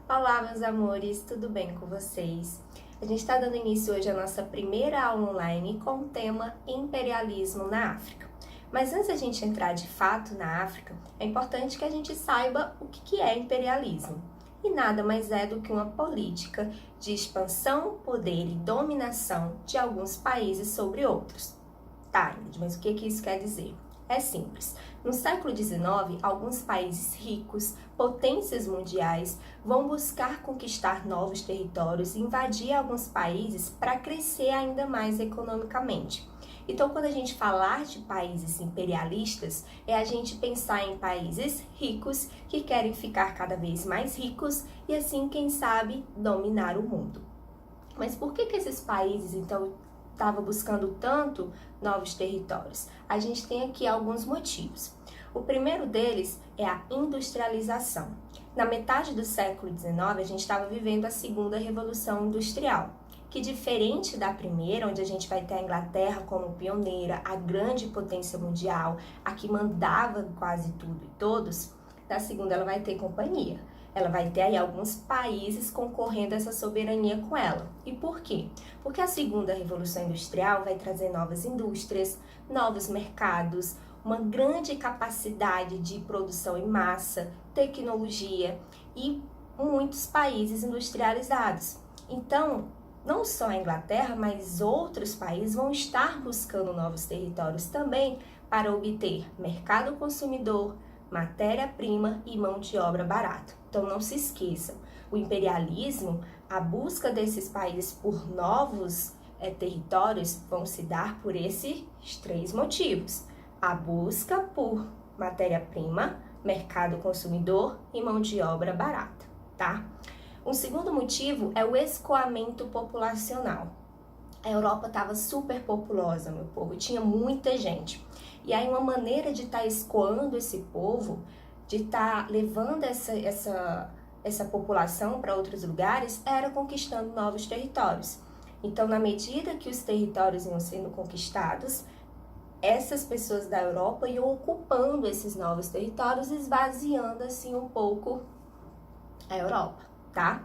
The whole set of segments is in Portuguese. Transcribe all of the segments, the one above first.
Olá, meus amores, tudo bem com vocês? A gente está dando início hoje à nossa primeira aula online com o tema Imperialismo na África. Mas antes da gente entrar de fato na África, é importante que a gente saiba o que é imperialismo. E nada mais é do que uma política de expansão, poder e dominação de alguns países sobre outros. Tá, Ingrid, mas o que isso quer dizer? É simples. No século XIX, alguns países ricos, potências mundiais, vão buscar conquistar novos territórios e invadir alguns países para crescer ainda mais economicamente. Então, quando a gente falar de países imperialistas, é a gente pensar em países ricos que querem ficar cada vez mais ricos e assim, quem sabe, dominar o mundo. Mas por que esses países, então, estavam buscando tanto novos territórios? A gente tem aqui alguns motivos. O primeiro deles é a industrialização. Na metade do século XIX, a gente estava vivendo a segunda revolução industrial, que diferente da primeira, onde a gente vai ter a Inglaterra como pioneira, a grande potência mundial, a que mandava quase tudo e todos, na segunda ela vai ter companhia. Ela vai ter aí alguns países concorrendo a essa soberania com ela. E por quê? Porque a segunda revolução industrial vai trazer novas indústrias, novos mercados, uma grande capacidade de produção em massa, tecnologia e muitos países industrializados. Então, não só a Inglaterra, mas outros países vão estar buscando novos territórios também para obter mercado consumidor, matéria-prima e mão de obra barata. Então não se esqueçam, o imperialismo, a busca desses países por novos territórios vão se dar por esses três motivos. A busca por matéria-prima, mercado consumidor e mão de obra barata, tá? Um segundo motivo é o escoamento populacional. A Europa estava super populosa, meu povo, tinha muita gente. E aí uma maneira de estar escoando esse povo, de estar levando essa população para outros lugares, era conquistando novos territórios. Então, na medida que os territórios iam sendo conquistados, essas pessoas da Europa iam ocupando esses novos territórios, esvaziando assim um pouco a Europa, tá?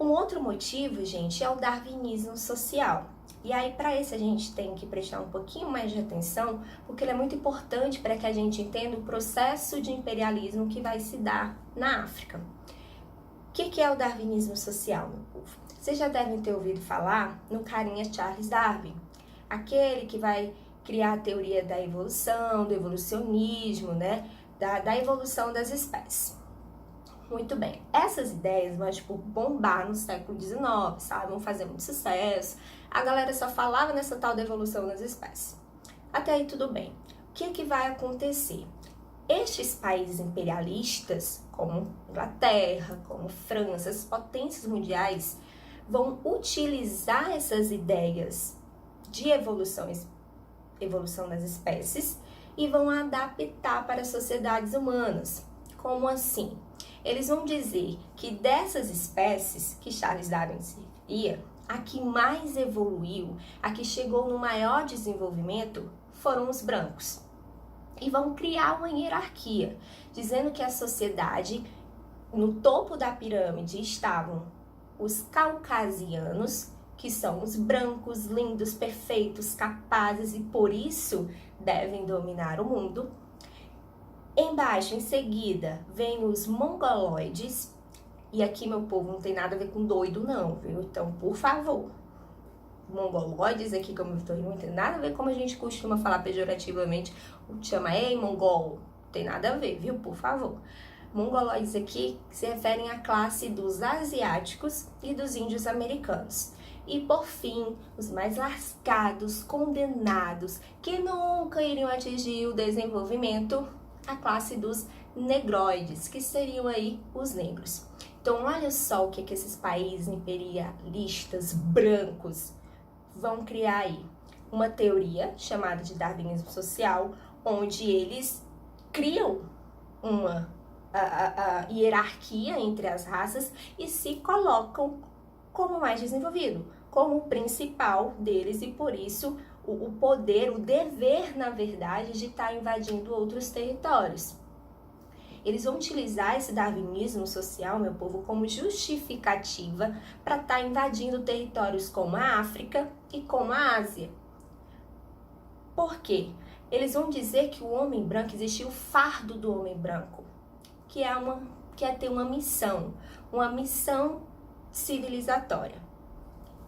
Um outro motivo, gente, é o darwinismo social. E aí, para esse, a gente tem que prestar um pouquinho mais de atenção, porque ele é muito importante para que a gente entenda o processo de imperialismo que vai se dar na África. O que é o darwinismo social, meu povo? Vocês já devem ter ouvido falar no carinha Charles Darwin, aquele que vai criar a teoria da evolução, do evolucionismo, né? Da evolução das espécies. Muito bem, essas ideias vão, bombar no século XIX, sabe? Vão fazer muito sucesso. A galera só falava nessa tal da evolução das espécies. Até aí tudo bem. O que vai acontecer? Estes países imperialistas, como Inglaterra, como França, as potências mundiais, vão utilizar essas ideias de evolução das espécies e vão adaptar para as sociedades humanas. Como assim? Eles vão dizer que dessas espécies que Charles Darwin se referia, a que mais evoluiu, a que chegou no maior desenvolvimento, foram os brancos. E vão criar uma hierarquia, dizendo que a sociedade, no topo da pirâmide, estavam os caucasianos, que são os brancos, lindos, perfeitos, capazes e por isso devem dominar o mundo. Embaixo, em seguida, vem os mongoloides, e aqui, meu povo, não tem nada a ver com doido não, viu? Então, por favor, mongoloides aqui, como eu estou rindo, não tem nada a ver como a gente costuma falar pejorativamente, chama ei, mongol, não tem nada a ver, viu? Por favor. Mongoloides aqui se referem à classe dos asiáticos e dos índios americanos. E, por fim, os mais lascados, condenados, que nunca iriam atingir o desenvolvimento, a classe dos negroides, que seriam aí os negros. Então, olha só o que esses países imperialistas brancos vão criar aí. Uma teoria chamada de darwinismo social, onde eles criam uma hierarquia entre as raças e se colocam como mais desenvolvido, como o principal deles e por isso o poder, o dever, na verdade, de estar invadindo outros territórios. Eles vão utilizar esse darwinismo social, meu povo, como justificativa para estar invadindo territórios como a África e como a Ásia. Por quê? Eles vão dizer que o homem branco, existiu o fardo do homem branco, que é ter uma missão civilizatória.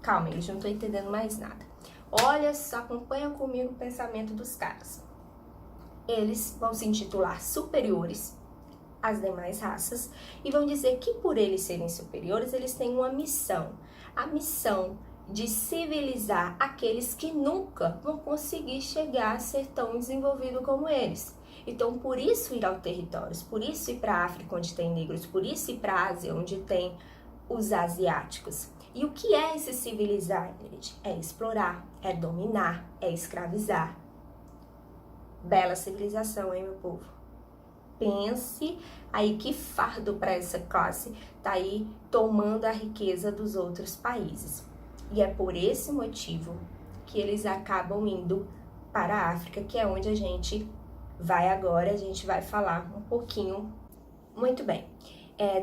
Calma, eles não estão entendendo mais nada. Olha só, acompanha comigo o pensamento dos caras. Eles vão se intitular superiores às demais raças e vão dizer que por eles serem superiores, eles têm uma missão. A missão de civilizar aqueles que nunca vão conseguir chegar a ser tão desenvolvido como eles. Então, por isso ir aos territórios, por isso ir para a África, onde tem negros, por isso ir para a Ásia, onde tem os asiáticos. E o que é esse civilizar, Ingrid? É explorar, é dominar, é escravizar. Bela civilização, hein, meu povo? Pense aí que fardo para essa classe tá aí tomando a riqueza dos outros países. E é por esse motivo que eles acabam indo para a África, que é onde a gente vai agora, a gente vai falar um pouquinho. Muito bem.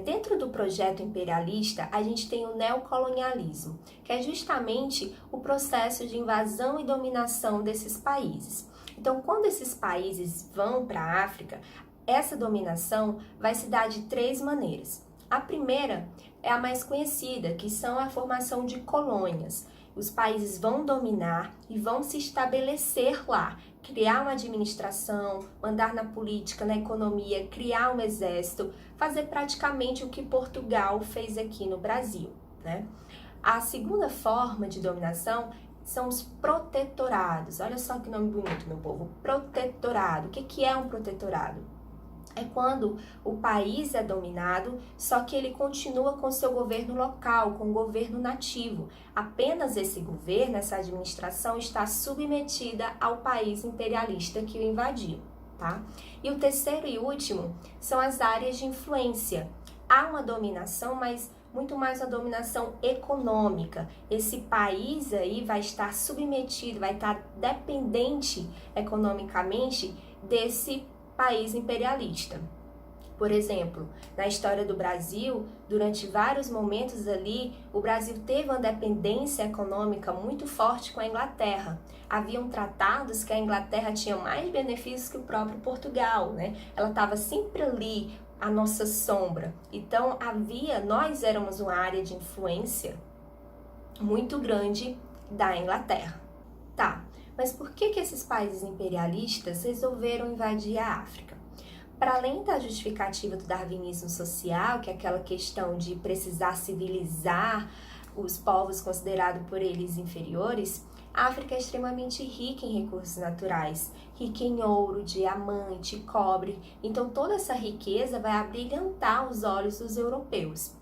Dentro do projeto imperialista, a gente tem o neocolonialismo, que é justamente o processo de invasão e dominação desses países. Então, quando esses países vão para a África, essa dominação vai se dar de 3 maneiras. A primeira é a mais conhecida, que são a formação de colônias. Os países vão dominar e vão se estabelecer lá, criar uma administração, mandar na política, na economia, criar um exército, fazer praticamente o que Portugal fez aqui no Brasil, né? A segunda forma de dominação são os protetorados. Olha só que nome bonito, meu povo. Protetorado. O que é um protetorado? É quando o país é dominado, só que ele continua com seu governo local, com o governo nativo. Apenas esse governo, essa administração, está submetida ao país imperialista que o invadiu, tá? E o terceiro e último são as áreas de influência. Há uma dominação, mas muito mais uma dominação econômica. Esse país aí vai estar submetido, vai estar dependente economicamente desse país imperialista. Por exemplo, na história do Brasil, durante vários momentos ali, o Brasil teve uma dependência econômica muito forte com a Inglaterra. Haviam tratados que a Inglaterra tinha mais benefícios que o próprio Portugal, né? Ela estava sempre ali, a nossa sombra. Então, nós éramos uma área de influência muito grande da Inglaterra. Tá, mas por que esses países imperialistas resolveram invadir a África? Para além da justificativa do darwinismo social, que é aquela questão de precisar civilizar os povos considerados por eles inferiores, a África é extremamente rica em recursos naturais, rica em ouro, diamante, cobre. Então toda essa riqueza vai abrilhantar os olhos dos europeus.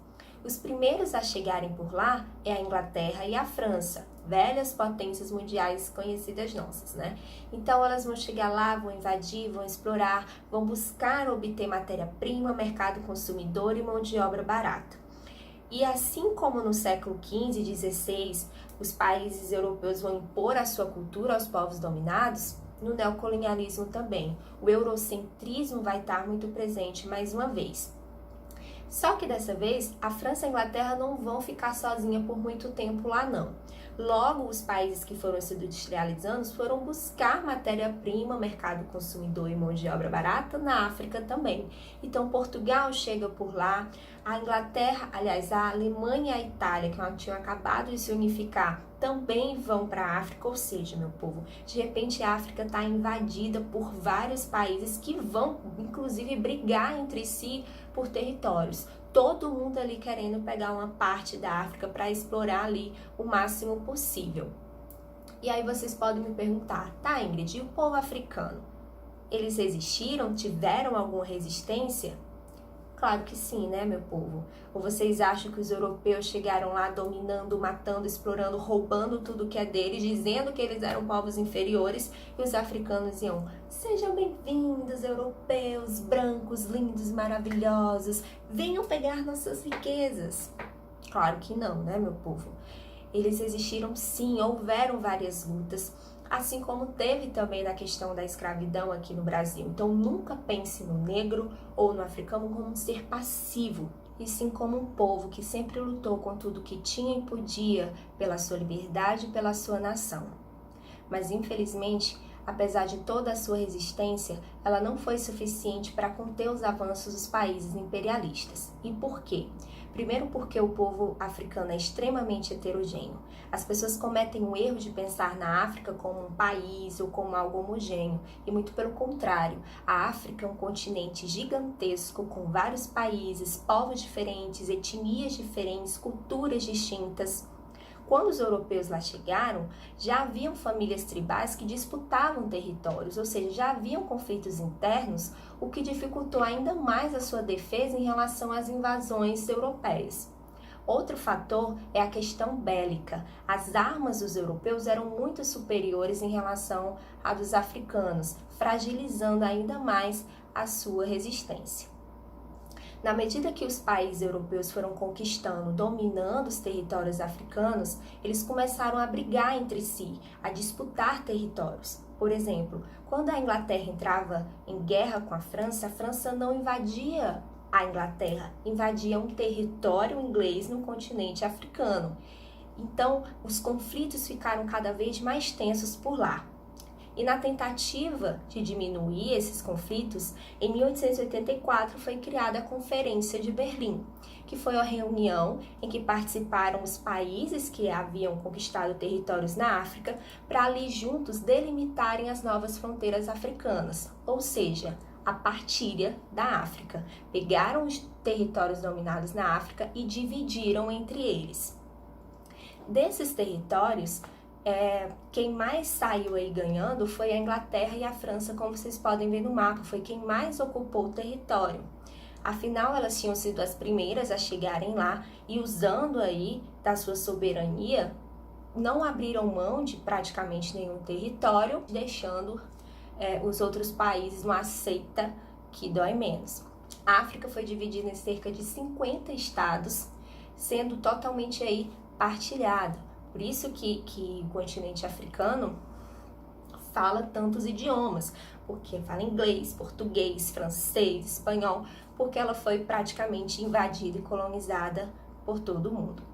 Os primeiros a chegarem por lá é a Inglaterra e a França, velhas potências mundiais conhecidas nossas, né? Então elas vão chegar lá, vão invadir, vão explorar, vão buscar obter matéria-prima, mercado consumidor e mão de obra barata. E assim como no século XV e XVI, os países europeus vão impor a sua cultura aos povos dominados, no neocolonialismo também. O eurocentrismo vai estar muito presente mais uma vez. Só que dessa vez, a França e a Inglaterra não vão ficar sozinhas por muito tempo lá não. Logo, os países que foram se industrializando foram buscar matéria-prima, mercado consumidor e mão de obra barata na África também. Então, Portugal chega por lá, a Inglaterra, aliás, a Alemanha e a Itália, que tinham acabado de se unificar, também vão para a África, ou seja, meu povo, de repente a África está invadida por vários países que vão, inclusive, brigar entre si por territórios. Todo mundo ali querendo pegar uma parte da África para explorar ali o máximo possível. E aí vocês podem me perguntar, tá, Ingrid, e o povo africano? Eles resistiram? Tiveram alguma resistência? Claro que sim, né, meu povo? Ou vocês acham que os europeus chegaram lá dominando, matando, explorando, roubando tudo que é deles, dizendo que eles eram povos inferiores, e os africanos iam, sejam bem-vindos, europeus, brancos, lindos, maravilhosos, venham pegar nossas riquezas? Claro que não, né, meu povo? Eles resistiram sim, houveram várias lutas. assim como teve também na questão da escravidão aqui no Brasil. Então nunca pense no negro ou no africano como um ser passivo, e sim como um povo que sempre lutou com tudo que tinha e podia pela sua liberdade e pela sua nação. Mas infelizmente, apesar de toda a sua resistência, ela não foi suficiente para conter os avanços dos países imperialistas. E por quê? Primeiro porque o povo africano é extremamente heterogêneo. As pessoas cometem o erro de pensar na África como um país ou como algo homogêneo, e muito pelo contrário. A África é um continente gigantesco com vários países, povos diferentes, etnias diferentes, culturas distintas. Quando os europeus lá chegaram, já haviam famílias tribais que disputavam territórios, ou seja, já haviam conflitos internos, o que dificultou ainda mais a sua defesa em relação às invasões europeias. Outro fator é a questão bélica. As armas dos europeus eram muito superiores em relação à dos africanos, fragilizando ainda mais a sua resistência. Na medida que os países europeus foram conquistando, dominando os territórios africanos, eles começaram a brigar entre si, a disputar territórios. Por exemplo, quando a Inglaterra entrava em guerra com a França não invadia a Inglaterra, invadia um território inglês no continente africano. Então, os conflitos ficaram cada vez mais tensos por lá. E na tentativa de diminuir esses conflitos, em 1884 foi criada a Conferência de Berlim, que foi a reunião em que participaram os países que haviam conquistado territórios na África para ali juntos delimitarem as novas fronteiras africanas, ou seja, a partilha da África. Pegaram os territórios dominados na África e dividiram entre eles. Desses territórios, quem mais saiu aí ganhando foi a Inglaterra e a França, como vocês podem ver no mapa, foi quem mais ocupou o território. Afinal, elas tinham sido as primeiras a chegarem lá e, usando aí da sua soberania, não abriram mão de praticamente nenhum território, deixando os outros países uma seita que dói menos. A África foi dividida em cerca de 50 estados, sendo totalmente aí partilhada. Por isso que o continente africano fala tantos idiomas, porque fala inglês, português, francês, espanhol, porque ela foi praticamente invadida e colonizada por todo mundo.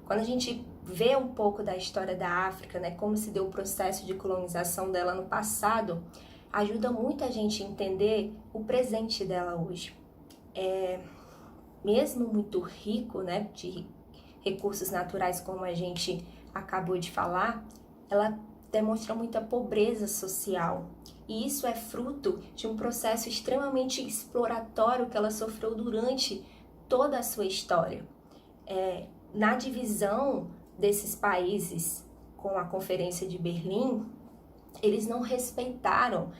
Quando a gente vê um pouco da história da África, né, como se deu o processo de colonização dela no passado, ajuda muito a gente a entender o presente dela hoje. Mesmo muito rico, né, de recursos naturais, como a gente acabou de falar, ela demonstra muita pobreza social. E isso é fruto de um processo extremamente exploratório que ela sofreu durante toda a sua história. Na divisão desses países com a Conferência de Berlim, eles não respeitaram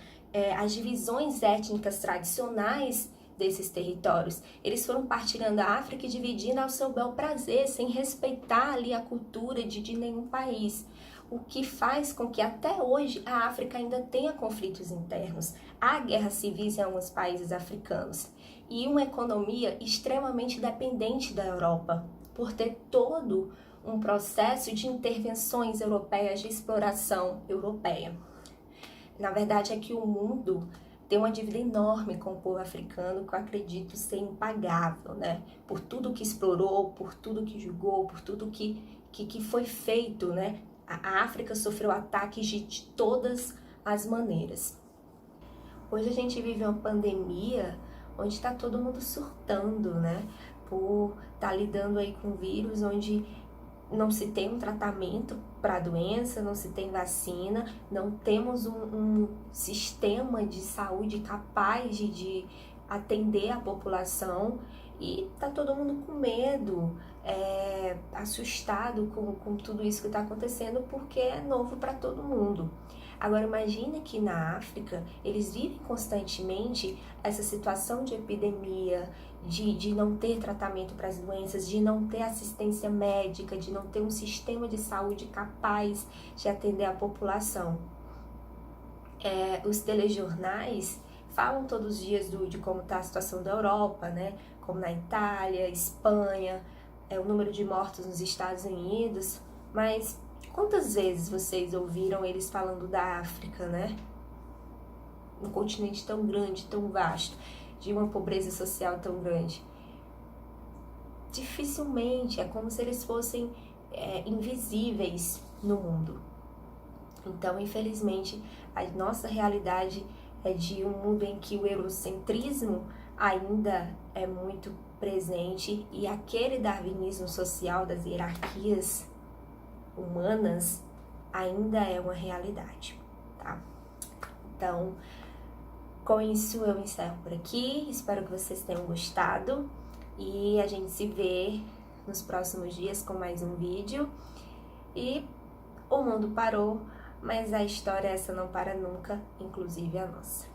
as divisões étnicas tradicionais desses territórios. Eles foram partilhando a África e dividindo ao seu bel prazer, sem respeitar ali a cultura de nenhum país. O que faz com que até hoje a África ainda tenha conflitos internos. Há guerras civis em alguns países africanos e uma economia extremamente dependente da Europa, por ter todo um processo de intervenções europeias, de exploração europeia. Na verdade é que o mundo tem uma dívida enorme com o povo africano que eu acredito ser impagável, né? Por tudo que explorou, por tudo que julgou, por tudo que foi feito, né? A África sofreu ataques de todas as maneiras. Hoje a gente vive uma pandemia onde está todo mundo surtando, né? Por estar lidando aí com vírus onde não se tem um tratamento para a doença, não se tem vacina, não temos um sistema de saúde capaz de atender a população e tá todo mundo com medo, assustado com tudo isso que está acontecendo porque é novo para todo mundo. Agora imagine que na África eles vivem constantemente essa situação de epidemia, de não ter tratamento para as doenças, de não ter assistência médica, de não ter um sistema de saúde capaz de atender a população. Os telejornais falam todos os dias de como está a situação da Europa, né? Como na Itália, Espanha, o número de mortos nos Estados Unidos, mas Quantas vezes vocês ouviram eles falando da África, né? Um continente tão grande, tão vasto, de uma pobreza social tão grande. Dificilmente, é como se eles fossem invisíveis no mundo. Então, infelizmente, a nossa realidade é de um mundo em que o eurocentrismo ainda é muito presente e aquele darwinismo social das hierarquias humanas ainda é uma realidade, tá? Então, com isso eu encerro por aqui, espero que vocês tenham gostado e a gente se vê nos próximos dias com mais um vídeo. E o mundo parou, mas a história essa não para nunca, inclusive a nossa.